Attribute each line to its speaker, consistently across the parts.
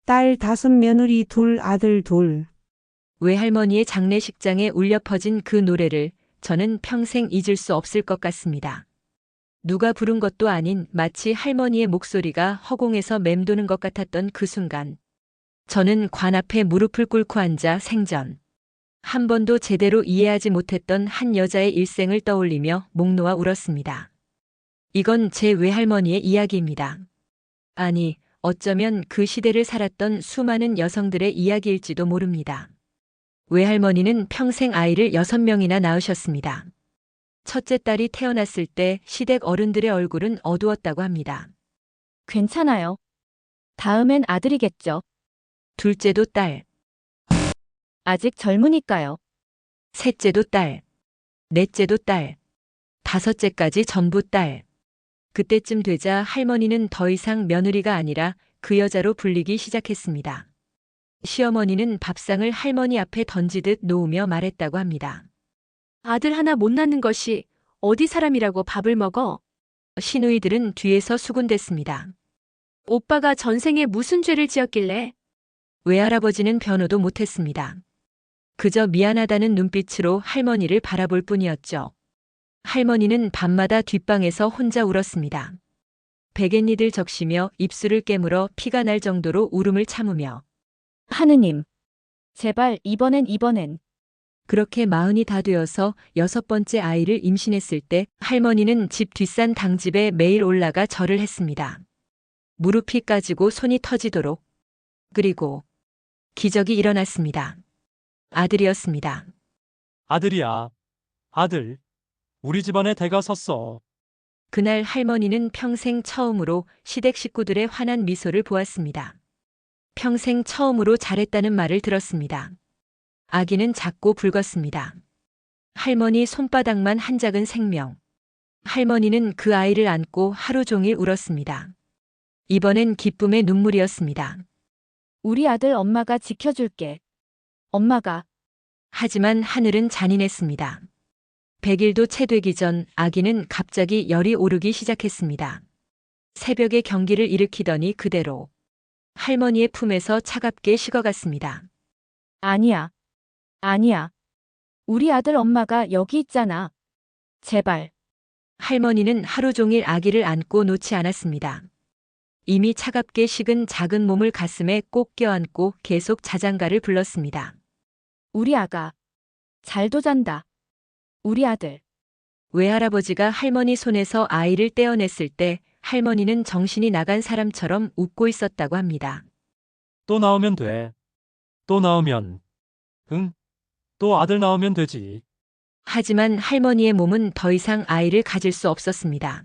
Speaker 1: 딸 5, 며느리 2, 아들 2.
Speaker 2: 외할머니의 장례식장에 울려 퍼진 그 노래를 저는 평생 잊을 수 없을 것 같습니다. 누가 부른 것도 아닌 마치 할머니의 목소리가 허공에서 맴도는 것 같았던 그 순간. 저는 관 앞에 무릎을 꿇고 앉아 생전 한 번도 제대로 이해하지 못했던 한 여자의 일생을 떠올리며 목 놓아 울었습니다. 이건 제 외할머니의 이야기입니다. 아니, 어쩌면 그 시대를 살았던 수많은 여성들의 이야기일지도 모릅니다. 외할머니는 평생 아이를 6명이나 낳으셨습니다. 첫째 딸이 태어났을 때 시댁 어른들의 얼굴은 어두웠다고 합니다.
Speaker 3: 괜찮아요. 다음엔 아들이겠죠.
Speaker 2: 둘째도 딸,
Speaker 3: 아직 젊으니까요.
Speaker 2: 셋째도 딸, 넷째도 딸, 다섯째까지 전부 딸. 그때쯤 되자 할머니는 더 이상 며느리가 아니라 그 여자로 불리기 시작했습니다. 시어머니는 밥상을 할머니 앞에 던지듯 놓으며 말했다고 합니다.
Speaker 4: 아들 하나 못 낳는 것이 어디 사람이라고 밥을 먹어?
Speaker 2: 시누이들은 뒤에서 수군댔습니다.
Speaker 4: 오빠가 전생에 무슨 죄를 지었길래?
Speaker 2: 외할아버지는 변호도 못했습니다. 그저 미안하다는 눈빛으로 할머니를 바라볼 뿐이었죠. 할머니는 밤마다 뒷방에서 혼자 울었습니다. 베갯니들 적시며 입술을 깨물어 피가 날 정도로 울음을 참으며
Speaker 3: 하느님. 제발 이번엔.
Speaker 2: 그렇게 40이 다 되어서 6번째 아이를 임신했을 때 할머니는 집 뒷산 당집에 매일 올라가 절을 했습니다. 무릎이 까지고 손이 터지도록. 그리고 기적이 일어났습니다. 아들이었습니다.
Speaker 5: 아들이야. 아들. 우리 집안에 대가 섰어.
Speaker 2: 그날 할머니는 평생 처음으로 시댁 식구들의 환한 미소를 보았습니다. 평생 처음으로 잘했다는 말을 들었습니다. 아기는 작고 붉었습니다. 할머니 손바닥만 한 작은 생명. 할머니는 그 아이를 안고 하루 종일 울었습니다. 이번엔 기쁨의 눈물이었습니다.
Speaker 3: 우리 아들 엄마가 지켜줄게. 엄마가.
Speaker 2: 하지만 하늘은 잔인했습니다. 100일도 채 되기 전 아기는 갑자기 열이 오르기 시작했습니다. 새벽에 경기를 일으키더니 그대로 할머니의 품에서 차갑게 식어갔습니다.
Speaker 3: 아니야. 우리 아들 엄마가 여기 있잖아. 제발.
Speaker 2: 할머니는 하루 종일 아기를 안고 놓지 않았습니다. 이미 차갑게 식은 작은 몸을 가슴에 꼭 껴안고 계속 자장가를 불렀습니다.
Speaker 3: 우리 아가. 잘도 잔다. 우리 아들.
Speaker 2: 외할아버지가 할머니 손에서 아이를 떼어냈을 때 할머니는 정신이 나간 사람처럼 웃고 있었다고 합니다.
Speaker 5: 또 나오면 돼. 또 나오면. 응. 또 아들 나오면 되지.
Speaker 2: 하지만 할머니의 몸은 더 이상 아이를 가질 수 없었습니다.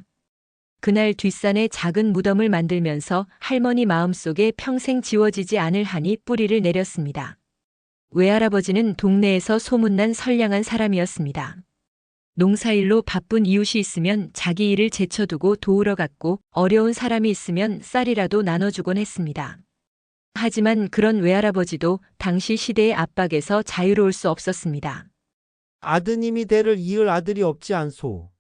Speaker 2: 그날 뒷산에 작은 무덤을 만들면서 할머니 마음속에 평생 지워지지 않을 한이 뿌리를 내렸습니다. 외할아버지는 동네에서 소문난 선량한 사람이었습니다. 농사일로 바쁜 이웃이 있으면 자기 일을 제쳐두고 도우러 갔고 어려운 사람이 있으면 쌀이라도 나눠주곤 했습니다. 하지만 그런 외할아버지도 당시 시대의 압박에서 자유로울 수 없었습니다.
Speaker 6: 아드님이 대를 이을 아들이 없지 않소.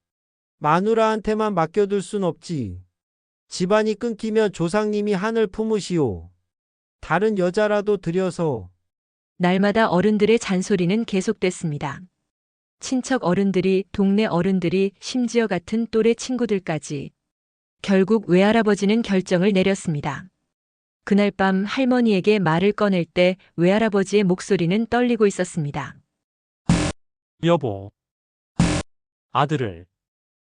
Speaker 6: 마누라한테만 맡겨둘 순 없지. 집안이 끊기면 조상님이 한을 품으시오. 다른 여자라도 들여서.
Speaker 2: 날마다 어른들의 잔소리는 계속됐습니다. 친척 어른들이, 동네 어른들이, 심지어 같은 또래 친구들까지. 결국 외할아버지는 결정을 내렸습니다. 그날 밤 할머니에게 말을 꺼낼 때 외할아버지의 목소리는 떨리고 있었습니다.
Speaker 5: 여보.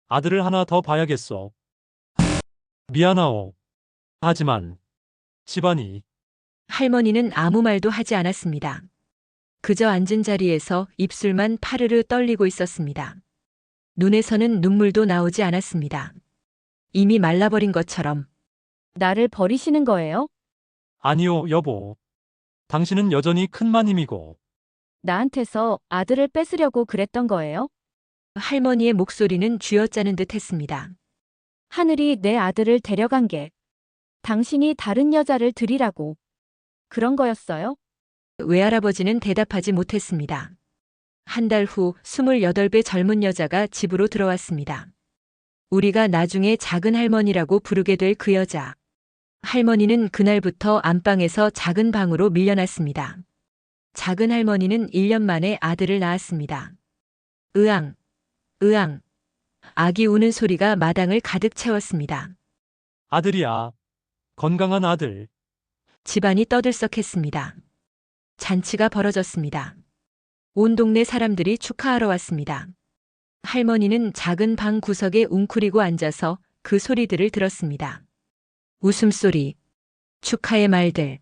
Speaker 5: 아들을 하나 더 봐야겠어. 미안하오. 하지만 집안이.
Speaker 2: 할머니는 아무 말도 하지 않았습니다. 그저 앉은 자리에서 입술만 파르르 떨리고 있었습니다. 눈에서는 눈물도 나오지 않았습니다. 이미 말라버린 것처럼.
Speaker 3: 나를 버리시는 거예요?
Speaker 5: 아니요, 여보. 당신은 여전히 큰 마님이고.
Speaker 3: 나한테서 아들을 뺏으려고 그랬던 거예요?
Speaker 2: 할머니의 목소리는 쥐어짜는 듯 했습니다.
Speaker 3: 하늘이 내 아들을 데려간 게 당신이 다른 여자를 들이라고 그런 거였어요?
Speaker 2: 외할아버지는 대답하지 못했습니다. 한 달 후 28배 젊은 여자가 집으로 들어왔습니다. 우리가 나중에 작은 할머니라고 부르게 될 그 여자. 할머니는 그날부터 안방에서 작은 방으로 밀려났습니다. 작은 할머니는 1년 만에 아들을 낳았습니다. 으앙, 으앙. 아기 우는 소리가 마당을 가득 채웠습니다.
Speaker 5: 아들이야. 건강한 아들.
Speaker 2: 집안이 떠들썩했습니다. 잔치가 벌어졌습니다. 온 동네 사람들이 축하하러 왔습니다. 할머니는 작은 방 구석에 웅크리고 앉아서 그 소리들을 들었습니다. 웃음소리, 축하의 말들,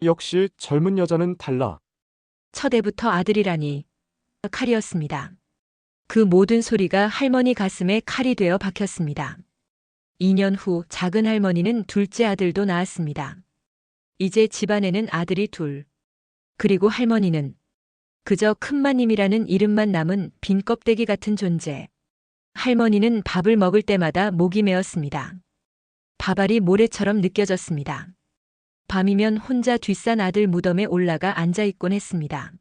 Speaker 7: 역시 젊은 여자는 달라.
Speaker 2: 첫애부터 아들이라니 칼이었습니다. 그 모든 소리가 할머니 가슴에 칼이 되어 박혔습니다. 2년 후 작은 할머니는 둘째 아들도 낳았습니다. 이제 집안에는 아들이 둘. 그리고 할머니는 그저 큰마님이라는 이름만 남은 빈 껍데기 같은 존재. 할머니는 밥을 먹을 때마다 목이 메었습니다. 밥알이 모래처럼 느껴졌습니다. 밤이면 혼자 뒷산 아들 무덤에 올라가 앉아있곤 했습니다.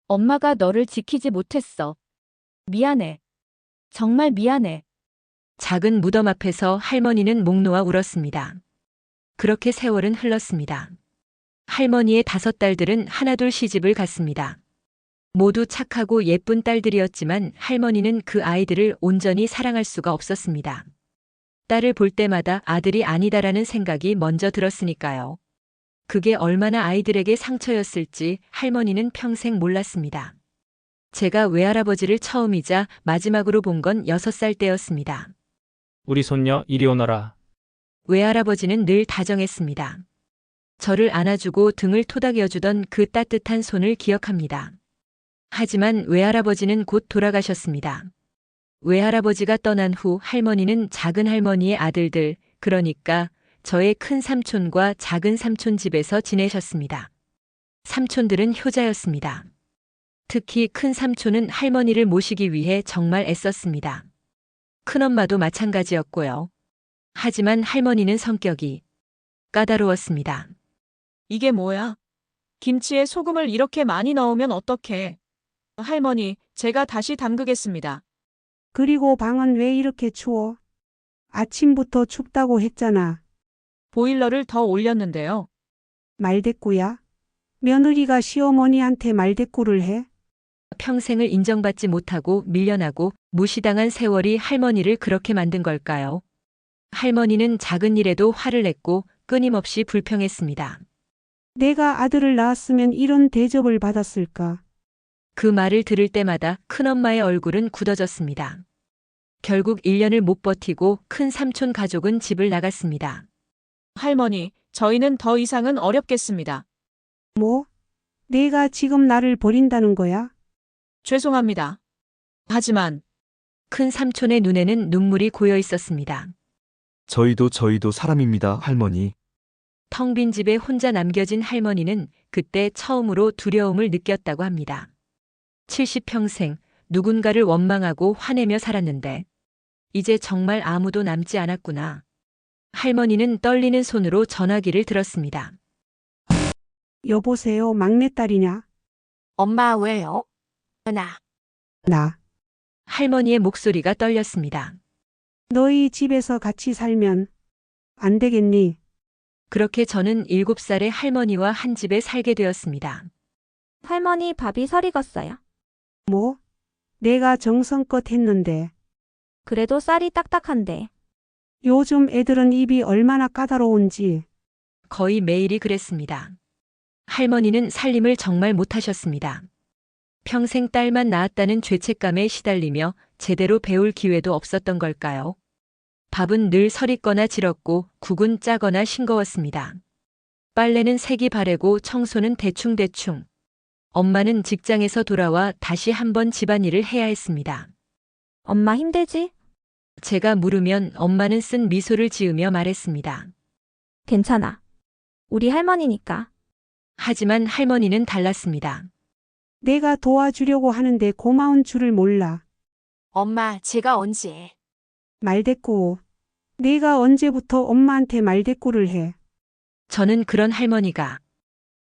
Speaker 3: 엄마가 너를 지키지 못했어. 미안해. 정말 미안해.
Speaker 2: 작은 무덤 앞에서 할머니는 목 놓아 울었습니다. 그렇게 세월은 흘렀습니다. 할머니의 5딸들은 하나둘 시집을 갔습니다. 모두 착하고 예쁜 딸들이었지만 할머니는 그 아이들을 온전히 사랑할 수가 없었습니다. 딸을 볼 때마다 아들이 아니다라는 생각이 먼저 들었으니까요. 그게 얼마나 아이들에게 상처였을지 할머니는 평생 몰랐습니다. 제가 외할아버지를 처음이자 마지막으로 본 건 6살 때였습니다.
Speaker 8: 우리 손녀 이리 오너라.
Speaker 2: 외할아버지는 늘 다정했습니다. 저를 안아주고 등을 토닥여주던 그 따뜻한 손을 기억합니다. 하지만 외할아버지는 곧 돌아가셨습니다. 외할아버지가 떠난 후 할머니는 작은 할머니의 아들들, 그러니까 저의 큰 삼촌과 작은 삼촌 집에서 지내셨습니다. 삼촌들은 효자였습니다. 특히 큰 삼촌은 할머니를 모시기 위해 정말 애썼습니다. 큰엄마도 마찬가지였고요. 하지만 할머니는 성격이 까다로웠습니다.
Speaker 9: 이게 뭐야? 김치에 소금을 이렇게 많이 넣으면 어떡해? 할머니, 제가 다시 담그겠습니다.
Speaker 1: 그리고 방은 왜 이렇게 추워? 아침부터 춥다고 했잖아.
Speaker 9: 보일러를 더 올렸는데요.
Speaker 1: 말대꾸야? 며느리가 시어머니한테 말대꾸를 해?
Speaker 2: 평생을 인정받지 못하고 밀려나고 무시당한 세월이 할머니를 그렇게 만든 걸까요? 할머니는 작은 일에도 화를 냈고 끊임없이 불평했습니다.
Speaker 1: 내가 아들을 낳았으면 이런 대접을 받았을까?
Speaker 2: 그 말을 들을 때마다 큰엄마의 얼굴은 굳어졌습니다. 결국 1년을 못 버티고 큰 삼촌 가족은 집을 나갔습니다.
Speaker 9: 할머니, 저희는 더 이상은 어렵겠습니다.
Speaker 1: 뭐? 내가 지금 나를 버린다는 거야?
Speaker 9: 죄송합니다. 하지만
Speaker 2: 큰 삼촌의 눈에는 눈물이 고여 있었습니다.
Speaker 7: 저희도 사람입니다, 할머니.
Speaker 2: 텅 빈 집에 혼자 남겨진 할머니는 그때 처음으로 두려움을 느꼈다고 합니다. 70평생 누군가를 원망하고 화내며 살았는데 이제 정말 아무도 남지 않았구나. 할머니는 떨리는 손으로 전화기를 들었습니다.
Speaker 1: 여보세요, 막내딸이냐?
Speaker 10: 엄마 왜요?
Speaker 1: 나.
Speaker 2: 할머니의 목소리가 떨렸습니다.
Speaker 1: 너희 집에서 같이 살면 안 되겠니?
Speaker 2: 그렇게 저는 7살의 할머니와 한 집에 살게 되었습니다.
Speaker 10: 할머니 밥이 설 익었어요.
Speaker 1: 뭐? 내가 정성껏 했는데.
Speaker 10: 그래도 쌀이 딱딱한데.
Speaker 1: 요즘 애들은 입이 얼마나 까다로운지.
Speaker 2: 거의 매일이 그랬습니다. 할머니는 살림을 정말 못하셨습니다. 평생 딸만 낳았다는 죄책감에 시달리며 제대로 배울 기회도 없었던 걸까요? 밥은 늘 설익거나 질었고 국은 짜거나 싱거웠습니다. 빨래는 색이 바래고 청소는 대충대충. 엄마는 직장에서 돌아와 다시 한번 집안일을 해야 했습니다.
Speaker 10: 엄마 힘들지?
Speaker 2: 제가 물으면 엄마는 쓴 미소를 지으며 말했습니다.
Speaker 10: 괜찮아. 우리 할머니니까.
Speaker 2: 하지만 할머니는 달랐습니다.
Speaker 1: 내가 도와주려고 하는데 고마운 줄을 몰라.
Speaker 10: 엄마, 제가 언제?
Speaker 1: 말대꾸. 내가 언제부터 엄마한테 말대꾸를 해?
Speaker 2: 저는 그런 할머니가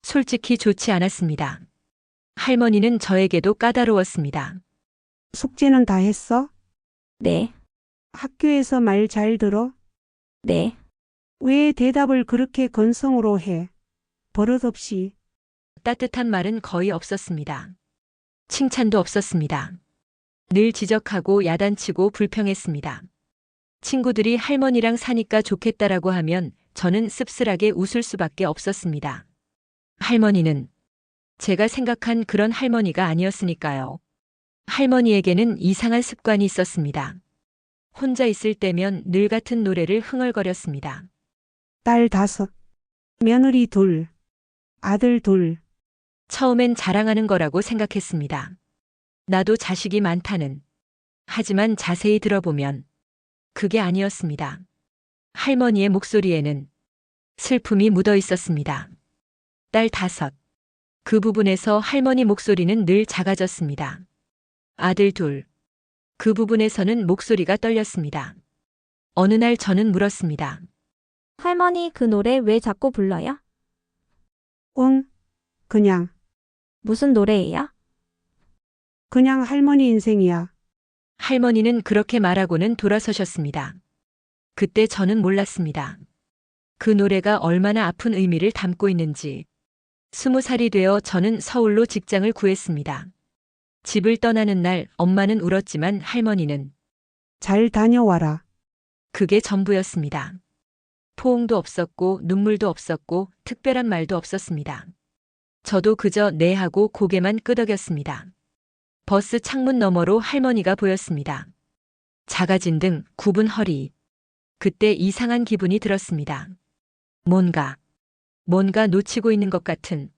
Speaker 2: 솔직히 좋지 않았습니다. 할머니는 저에게도 까다로웠습니다.
Speaker 1: 숙제는 다 했어?
Speaker 10: 네,
Speaker 1: 학교에서 말 잘 들어?
Speaker 10: 네.
Speaker 1: 왜 대답을 그렇게 건성으로 해? 버릇없이.
Speaker 2: 따뜻한 말은 거의 없었습니다. 칭찬도 없었습니다. 늘 지적하고 야단치고 불평했습니다. 친구들이 할머니랑 사니까 좋겠다라고 하면 저는 씁쓸하게 웃을 수밖에 없었습니다. 할머니는 제가 생각한 그런 할머니가 아니었으니까요. 할머니에게는 이상한 습관이 있었습니다. 혼자 있을 때면 늘 같은 노래를 흥얼거렸습니다.
Speaker 1: 딸 5, 며느리 2, 아들 2.
Speaker 2: 처음엔 자랑하는 거라고 생각했습니다. 나도 자식이 많다는. 하지만 자세히 들어보면 그게 아니었습니다. 할머니의 목소리에는 슬픔이 묻어 있었습니다. 딸 5. 그 부분에서 할머니 목소리는 늘 작아졌습니다. 아들 2. 그 부분에서는 목소리가 떨렸습니다. 어느 날 저는 물었습니다.
Speaker 10: 할머니 그 노래 왜 자꾸 불러요?
Speaker 1: 응, 그냥
Speaker 10: 무슨 노래예요?
Speaker 1: 그냥 할머니 인생이야.
Speaker 2: 할머니는 그렇게 말하고는 돌아서셨습니다. 그때 저는 몰랐습니다. 그 노래가 얼마나 아픈 의미를 담고 있는지. 20살이 되어 저는 서울로 직장을 구했습니다. 집을 떠나는 날 엄마는 울었지만 할머니는
Speaker 1: 잘 다녀와라.
Speaker 2: 그게 전부였습니다. 포옹도 없었고 눈물도 없었고 특별한 말도 없었습니다. 저도 그저 네 하고 고개만 끄덕였습니다. 버스 창문 너머로 할머니가 보였습니다. 작아진 등 굽은 허리. 그때 이상한 기분이 들었습니다. 뭔가 놓치고 있는 것 같은.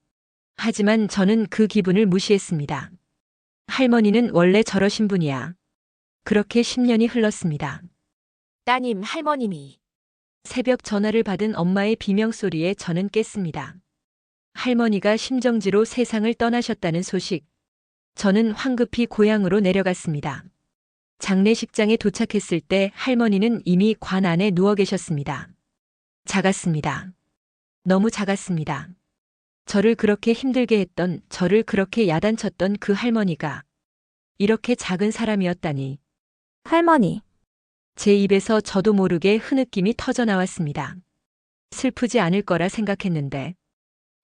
Speaker 2: 하지만 저는 그 기분을 무시했습니다. 할머니는 원래 저러신 분이야. 그렇게 10년이 흘렀습니다.
Speaker 9: 따님, 할머님이.
Speaker 2: 새벽 전화를 받은 엄마의 비명소리에 저는 깼습니다. 할머니가 심정지로 세상을 떠나셨다는 소식. 저는 황급히 고향으로 내려갔습니다. 장례식장에 도착했을 때 할머니는 이미 관 안에 누워 계셨습니다. 작았습니다. 너무 작았습니다. 저를 그렇게 힘들게 했던, 저를 그렇게 야단쳤던 그 할머니가 이렇게 작은 사람이었다니.
Speaker 10: 할머니,
Speaker 2: 제 입에서 저도 모르게 흐느낌이 터져 나왔습니다. 슬프지 않을 거라 생각했는데,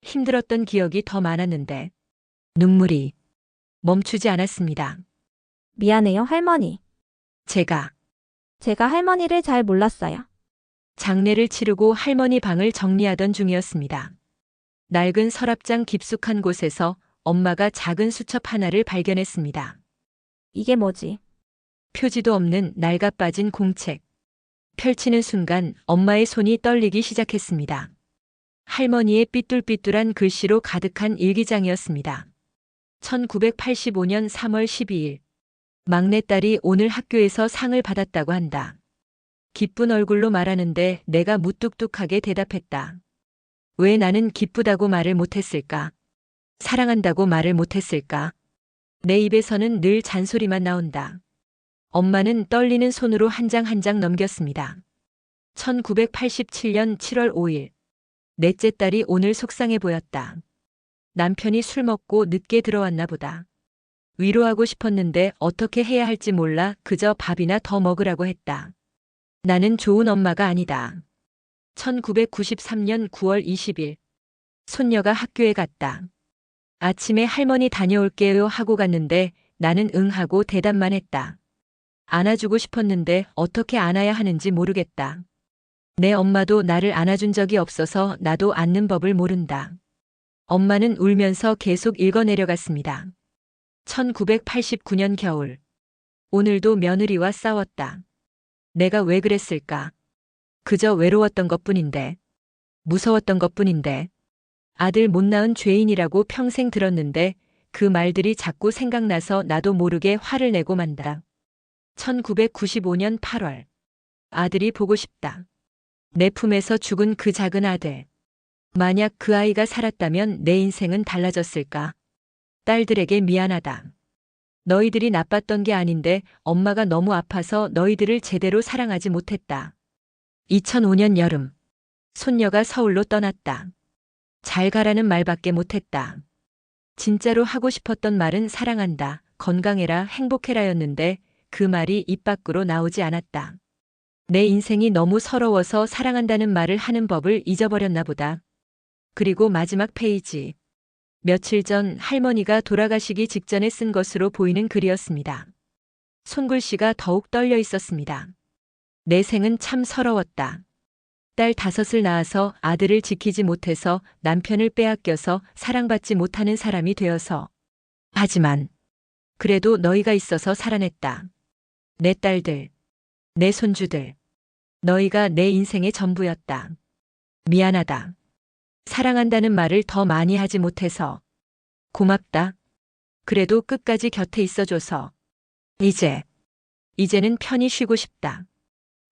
Speaker 2: 힘들었던 기억이 더 많았는데, 눈물이 멈추지 않았습니다.
Speaker 10: 미안해요, 할머니.
Speaker 2: 제가
Speaker 10: 할머니를 잘 몰랐어요.
Speaker 2: 장례를 치르고 할머니 방을 정리하던 중이었습니다. 낡은 서랍장 깊숙한 곳에서 엄마가 작은 수첩 하나를 발견했습니다.
Speaker 10: 이게 뭐지?
Speaker 2: 표지도 없는 낡아빠진 공책. 펼치는 순간 엄마의 손이 떨리기 시작했습니다. 할머니의 삐뚤삐뚤한 글씨로 가득한 일기장이었습니다. 1985년 3월 12일. 막내딸이 오늘 학교에서 상을 받았다고 한다. 기쁜 얼굴로 말하는데 내가 무뚝뚝하게 대답했다. 왜 나는 기쁘다고 말을 못했을까? 사랑한다고 말을 못했을까? 내 입에서는 늘 잔소리만 나온다. 엄마는 떨리는 손으로 한 장 한 장 넘겼습니다. 1987년 7월 5일. 넷째 딸이 오늘 속상해 보였다. 남편이 술 먹고 늦게 들어왔나 보다. 위로하고 싶었는데 어떻게 해야 할지 몰라 그저 밥이나 더 먹으라고 했다. 나는 좋은 엄마가 아니다. 1993년 9월 20일. 손녀가 학교에 갔다. 아침에 할머니 다녀올게요 하고 갔는데 나는 응 하고 대답만 했다. 안아주고 싶었는데 어떻게 안아야 하는지 모르겠다. 내 엄마도 나를 안아준 적이 없어서 나도 안는 법을 모른다. 엄마는 울면서 계속 읽어내려갔습니다. 1989년 겨울. 오늘도 며느리와 싸웠다. 내가 왜 그랬을까? 그저 외로웠던 것뿐인데. 무서웠던 것뿐인데. 아들 못 낳은 죄인이라고 평생 들었는데 그 말들이 자꾸 생각나서 나도 모르게 화를 내고 만다. 1995년 8월. 아들이 보고 싶다. 내 품에서 죽은 그 작은 아들. 만약 그 아이가 살았다면 내 인생은 달라졌을까? 딸들에게 미안하다. 너희들이 나빴던 게 아닌데 엄마가 너무 아파서 너희들을 제대로 사랑하지 못했다. 2005년 여름. 손녀가 서울로 떠났다. 잘 가라는 말밖에 못했다. 진짜로 하고 싶었던 말은 사랑한다, 건강해라, 행복해라였는데 그 말이 입 밖으로 나오지 않았다. 내 인생이 너무 서러워서 사랑한다는 말을 하는 법을 잊어버렸나 보다. 그리고 마지막 페이지. 며칠 전 할머니가 돌아가시기 직전에 쓴 것으로 보이는 글이었습니다. 손글씨가 더욱 떨려 있었습니다. 내 생은 참 서러웠다. 딸 5을 낳아서 아들을 지키지 못해서 남편을 빼앗겨서 사랑받지 못하는 사람이 되어서. 하지만 그래도 너희가 있어서 살아냈다. 내 딸들, 내 손주들. 너희가 내 인생의 전부였다. 미안하다. 사랑한다는 말을 더 많이 하지 못해서. 고맙다. 그래도 끝까지 곁에 있어줘서. 이제는 편히 쉬고 싶다.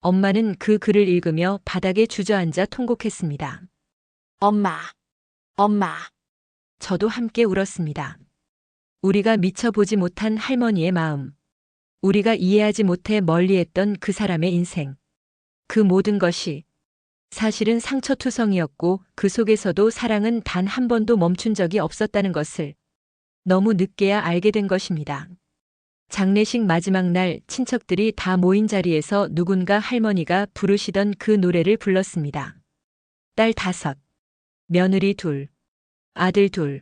Speaker 2: 엄마는 그 글을 읽으며 바닥에 주저앉아 통곡했습니다.
Speaker 4: 엄마.
Speaker 2: 저도 함께 울었습니다. 우리가 미처 보지 못한 할머니의 마음. 우리가 이해하지 못해 멀리했던 그 사람의 인생. 그 모든 것이 사실은 상처투성이었고 그 속에서도 사랑은 단 한 번도 멈춘 적이 없었다는 것을 너무 늦게야 알게 된 것입니다. 장례식 마지막 날 친척들이 다 모인 자리에서 누군가 할머니가 부르시던 그 노래를 불렀습니다. 딸 5, 며느리 2, 아들 2.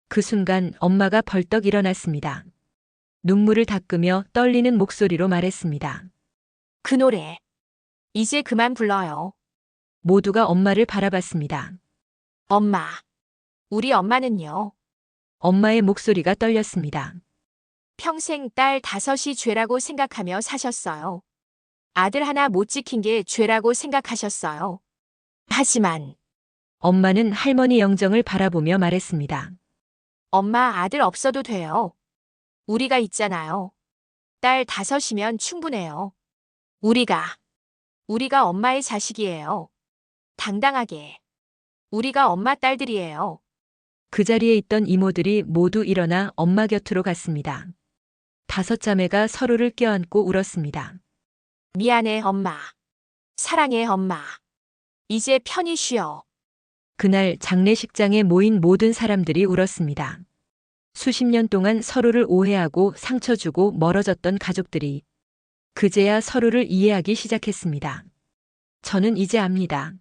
Speaker 2: 그 순간 엄마가 벌떡 일어났습니다. 눈물을 닦으며 떨리는 목소리로 말했습니다.
Speaker 4: 그 노래. 이제 그만 불러요.
Speaker 2: 모두가 엄마를 바라봤습니다.
Speaker 4: 엄마. 우리 엄마는요.
Speaker 2: 엄마의 목소리가 떨렸습니다.
Speaker 4: 평생 딸 5이 죄라고 생각하며 사셨어요. 아들 하나 못 지킨 게 죄라고 생각하셨어요. 하지만
Speaker 2: 엄마는 할머니 영정을 바라보며 말했습니다.
Speaker 4: 엄마 아들 없어도 돼요. 우리가 있잖아요. 딸 5이면 충분해요. 우리가 엄마의 자식이에요. 당당하게. 우리가 엄마 딸들이에요.
Speaker 2: 그 자리에 있던 이모들이 모두 일어나 엄마 곁으로 갔습니다. 5 자매가 서로를 껴안고 울었습니다.
Speaker 4: 미안해 엄마. 사랑해 엄마. 이제 편히 쉬어.
Speaker 2: 그날 장례식장에 모인 모든 사람들이 울었습니다. 수십 년 동안 서로를 오해하고 상처 주고 멀어졌던 가족들이 그제야 서로를 이해하기 시작했습니다. 저는 이제 압니다.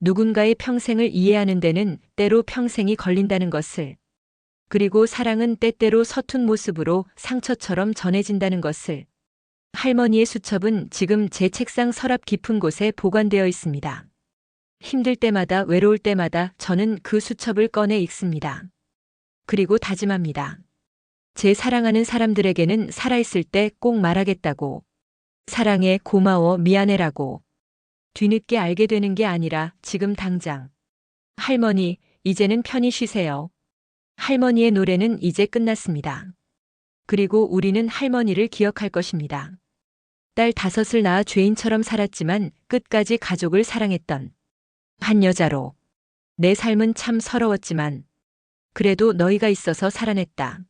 Speaker 2: 누군가의 평생을 이해하는 데는 때로 평생이 걸린다는 것을. 그리고 사랑은 때때로 서툰 모습으로 상처처럼 전해진다는 것을. 할머니의 수첩은 지금 제 책상 서랍 깊은 곳에 보관되어 있습니다. 힘들 때마다 외로울 때마다 저는 그 수첩을 꺼내 읽습니다. 그리고 다짐합니다. 제 사랑하는 사람들에게는 살아있을 때 꼭 말하겠다고. 사랑해, 고마워, 미안해라고. 뒤늦게 알게 되는 게 아니라 지금 당장. 할머니, 이제는 편히 쉬세요. 할머니의 노래는 이제 끝났습니다. 그리고 우리는 할머니를 기억할 것입니다. 딸 5을 낳아 죄인처럼 살았지만 끝까지 가족을 사랑했던 한 여자로. 내 삶은 참 서러웠지만 그래도 너희가 있어서 살아냈다.